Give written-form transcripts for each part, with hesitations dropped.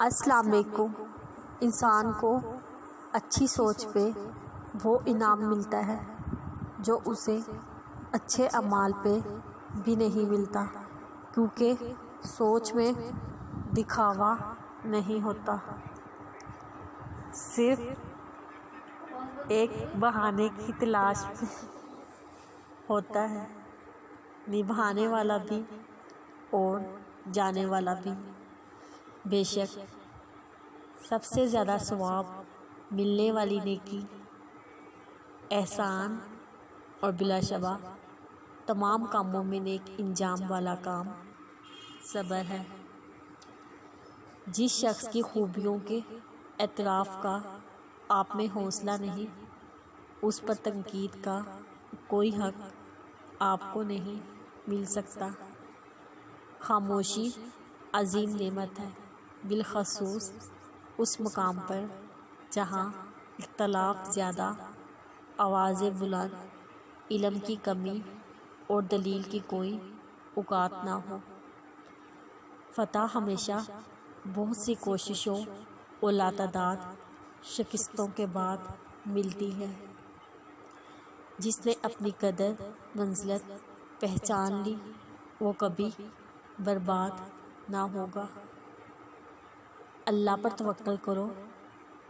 السلام علیکم۔ انسان کو اچھی سوچ پہ وہ انعام ملتا ہے جو اسے اچھے اعمال پہ بھی نہیں ملتا، کیونکہ سوچ میں دکھاوا نہیں ہوتا، صرف ایک بہانے کی تلاش میں ہوتا ہے، نبھانے والا بھی اور جانے والا بھی۔ بے شک سب سے زیادہ ثواب ملنے والی نیکی، احسان اور بلا شبہ تمام کاموں میں نیک انجام والا کام صبر ہے۔ جس شخص کی خوبیوں کے اعتراف کا آپ میں حوصلہ نہیں، اس پر تنقید کا کوئی حق آپ کو نہیں مل سکتا۔ خاموشی عظیم نعمت ہے، بالخصوص اس مقام پر جہاں اختلاف زیادہ، آوازیں بلند، علم کی کمی اور دلیل کی کوئی اوقات نہ ہو۔ فتح ہمیشہ بہت سی کوششوں اور لاتعداد شکستوں کے بعد ملتی ہے۔ جس نے اپنی قدر منزلت پہچان لی وہ کبھی برباد نہ ہوگا۔ اللہ پر توکل کرو،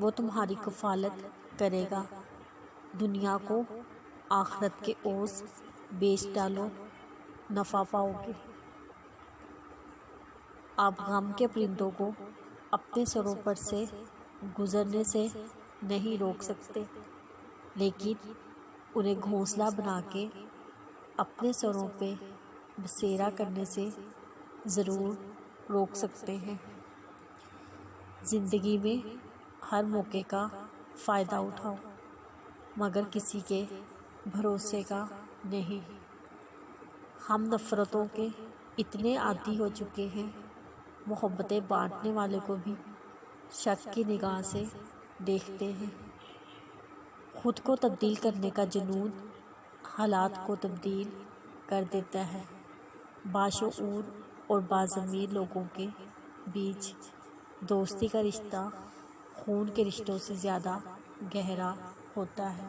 وہ تمہاری کفالت کرے گا۔ دنیا کو آخرت کے عوض بیچ ڈالو، نفع پاؤ گے۔ آپ غم کے پرندوں کو اپنے سروں پر سے گزرنے سے نہیں روک سکتے، لیکن انہیں گھونسلہ بنا کے اپنے سروں پہ بسیرا کرنے سے ضرور روک سکتے ہیں۔ زندگی میں ہر موقع کا فائدہ اٹھاؤ، مگر کسی کے بھروسے کا نہیں۔ ہم نفرتوں کے اتنے عادی ہو چکے ہیں، محبتیں بانٹنے والے کو بھی شک کی نگاہ سے دیکھتے ہیں۔ خود کو تبدیل کرنے کا جنون حالات کو تبدیل کر دیتا ہے۔ باشعور اور باضمیر لوگوں کے بیچ دوستی کا رشتہ خون کے رشتوں سے زیادہ گہرا ہوتا ہے۔